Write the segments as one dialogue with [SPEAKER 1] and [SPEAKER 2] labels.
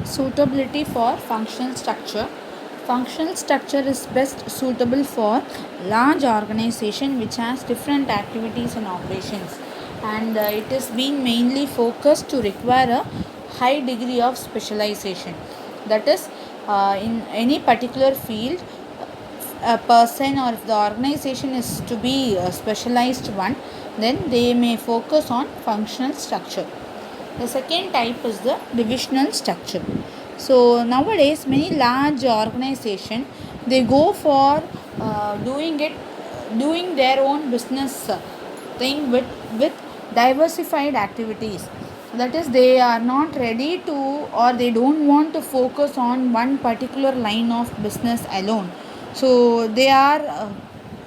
[SPEAKER 1] Suitability for functional structure. Functional structure is best suitable for large organization which has different activities and operations, and it is being mainly focused to require a high degree of specialization. That is, in any particular field, a person or if the organization is to be a specialized one, then they may focus on functional structure. The second type is the divisional structure. So nowadays many large organization, they go for doing their own business thing with diversified activities. That is, they are not ready to, or they don't want to focus on one particular line of business alone. So they are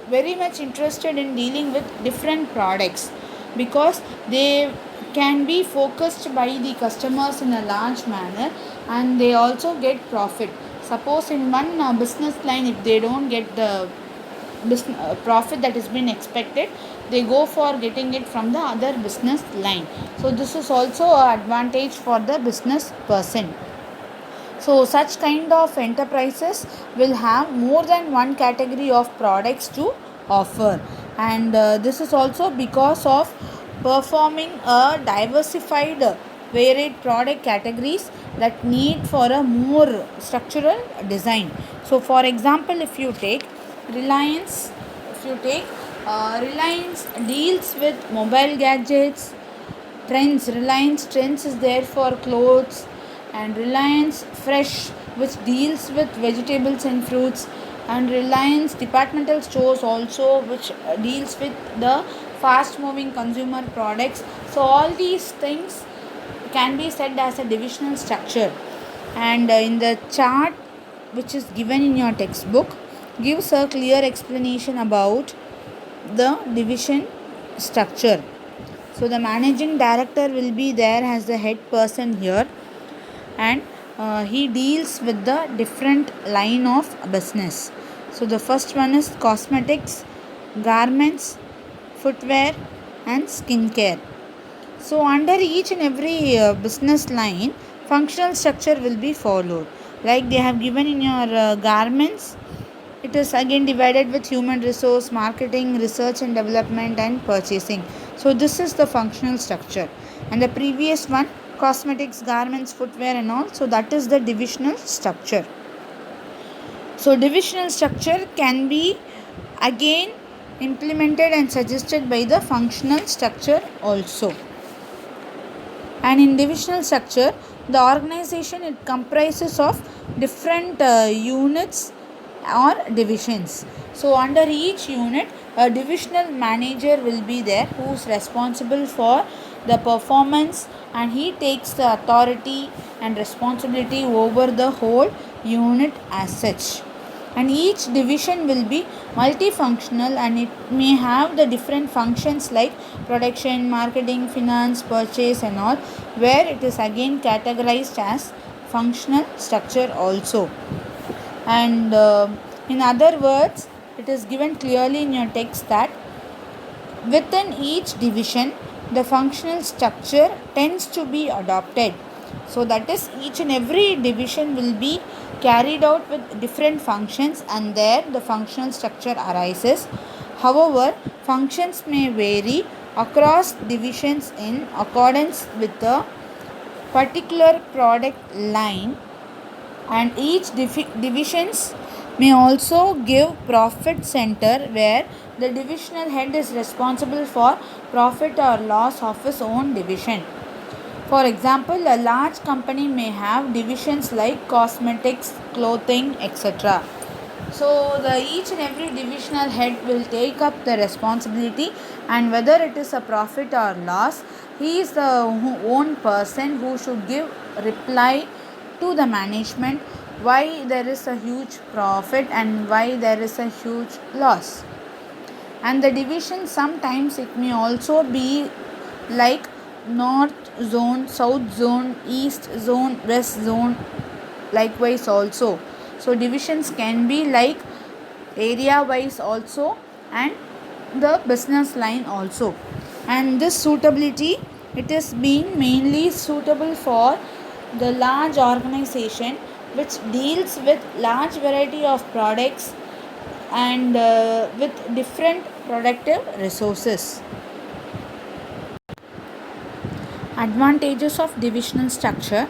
[SPEAKER 1] very much interested in dealing with different products, because they can be focused by the customers in a large manner, and they also get profit. Suppose in one business line, if they don't get the profit that has been expected, they go for getting it from the other business line. So this is also an advantage for the business person. So such kind of enterprises will have more than one category of products to offer, and this is also because of performing a diversified varied product categories that need for a more structural design. So for example, if you take Reliance, if you take Reliance deals with mobile gadgets. Reliance Trends is there for clothes, and Reliance Fresh, which deals with vegetables and fruits, and Reliance Departmental Stores also, which deals with the fast moving consumer products. So all these things can be said as a divisional structure, and in the chart which is given in your textbook gives a clear explanation about the division structure. So the managing director will be there as the head person here, and he deals with the different line of business. So the first one is cosmetics, garments, footwear, and skincare. So under each and every business line, functional structure will be followed. Like they have given in your garments, it is again divided with human resource, marketing, research and development, and purchasing. So this is the functional structure. And the previous one, cosmetics, garments, footwear and all, so that is the divisional structure. So divisional structure can be again implemented and suggested by the functional structure also. And in divisional structure, the organization, it comprises of different units or divisions. So under each unit, a divisional manager will be there who is responsible for the performance, and he takes the authority and responsibility over the whole unit as such. And each division will be multifunctional, and it may have the different functions like production, marketing, finance, purchase and all, where it is again categorized as functional structure also. And in other words, it is given clearly in your text that within each division, the functional structure tends to be adopted. So that is, each and every division will be carried out with different functions, and there the functional structure arises. However, functions may vary across divisions in accordance with the particular product line, and each divisions may also give profit center, where the divisional head is responsible for profit or loss of his own division. For example, a large company may have divisions like cosmetics, clothing, etc. So each and every divisional head will take up the responsibility, and whether it is a profit or loss, he is the own person who should give reply to the management why there is a huge profit and why there is a huge loss. And the division, sometimes it may also be like north zone, south zone, east zone, west zone, likewise also. So divisions can be like area wise also, and the business line also. And this suitability, it is being mainly suitable for the large organization which deals with large variety of products and with different productive resources. Advantages of divisional structure.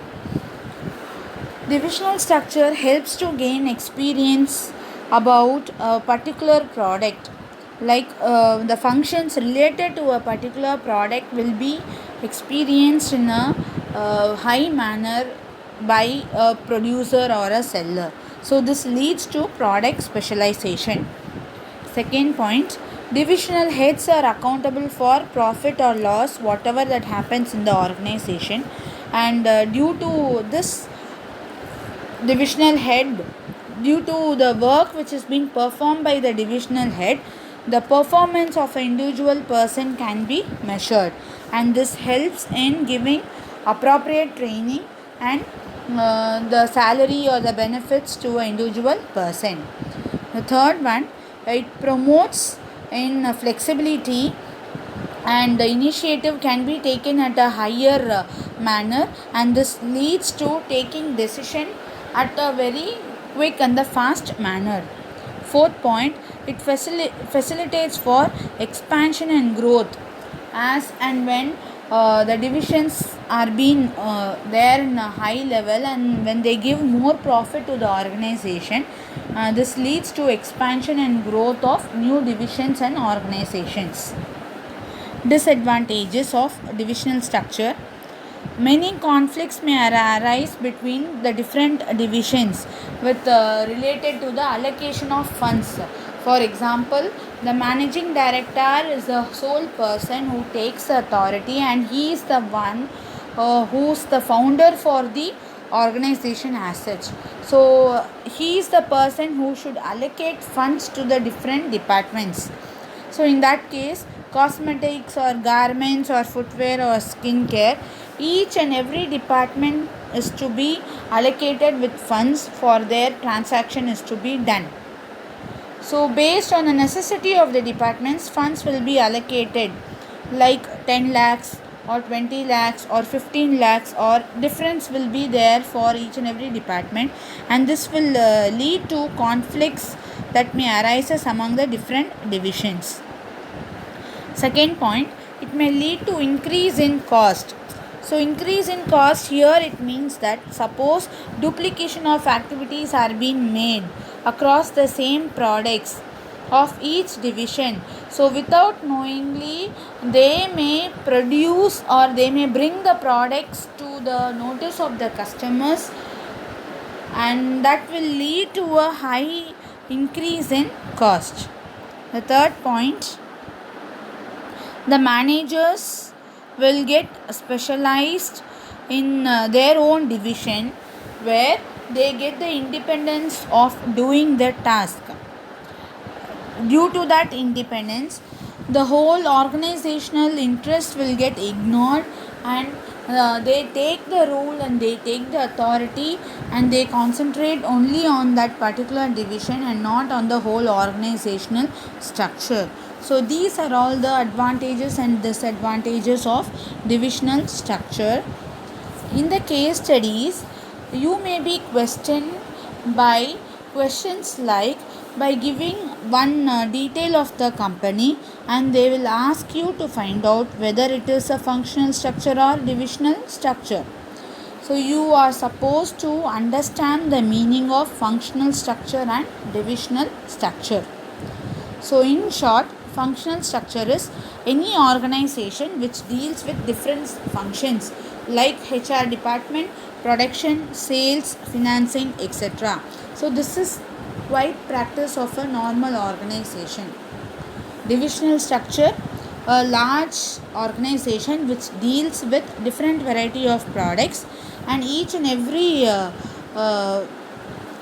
[SPEAKER 1] Divisional structure helps to gain experience about a particular product. Like the functions related to a particular product will be experienced in a high manner by a producer or a seller. So this leads to product specialization. Second point, divisional heads are accountable for profit or loss, whatever that happens in the organization, and due to this divisional head, due to the work which is being performed by the divisional head, the performance of an individual person can be measured, and this helps in giving appropriate training and the salary or the benefits to an individual person. The third one, it promotes in flexibility, and the initiative can be taken at a higher manner, and this leads to taking decision at a very quick and the fast manner. Fourth point, it facilitates for expansion and growth as and when the divisions are being there in a high level, and when they give more profit to the organization, this leads to expansion and growth of new divisions and organizations. Disadvantages of divisional structure. Many conflicts may arise between the different divisions with related to the allocation of funds. For example, the managing director is the sole person who takes authority, and he is the one who's the founder for the organization as such. So he is the person who should allocate funds to the different departments. So in that case, cosmetics or garments or footwear or skincare, each and every department is to be allocated with funds for their transaction is to be done. So based on the necessity of the departments, funds will be allocated like 10 lakhs or 20 lakhs or 15 lakhs, or difference will be there for each and every department, and this will lead to conflicts that may arise among the different divisions. Second point, it may lead to increase in cost. So increase in cost here, it means that suppose duplication of activities are being made across the same products of each division. So without knowingly, they may produce or they may bring the products to the notice of the customers, and that will lead to a high increase in cost. The third point, the managers will get specialized in their own division, where they get the independence of doing their task. Due to that independence, the whole organizational interest will get ignored, and they take the rule and they take the authority, and they concentrate only on that particular division and not on the whole organizational structure. So these are all the advantages and disadvantages of divisional structure. In the case studies, you may be questioned by questions like, by giving one detail of the company, and they will ask you to find out whether it is a functional structure or divisional structure. So you are supposed to understand the meaning of functional structure and divisional structure. So in short, functional structure is any organization which deals with different functions like HR department, production, sales, financing, etc. So this is quite practice of a normal organization. Divisional structure, a large organization which deals with different variety of products, and each and every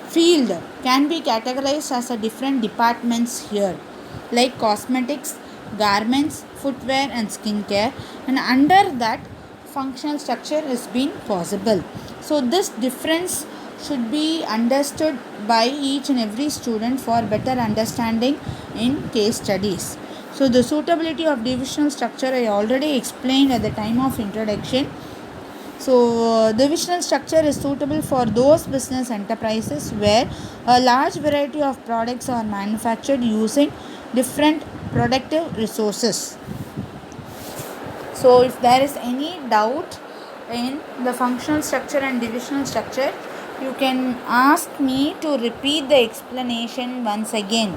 [SPEAKER 1] field can be categorized as a different departments here, like cosmetics, garments, footwear and skincare, and under that functional structure is being possible. So this difference should be understood by each and every student for better understanding in case studies. So the suitability of divisional structure I already explained at the time of introduction. So, divisional structure is suitable for those business enterprises where a large variety of products are manufactured using different productive resources. So, if there is any doubt in the functional structure and divisional structure, you can ask me to repeat the explanation once again.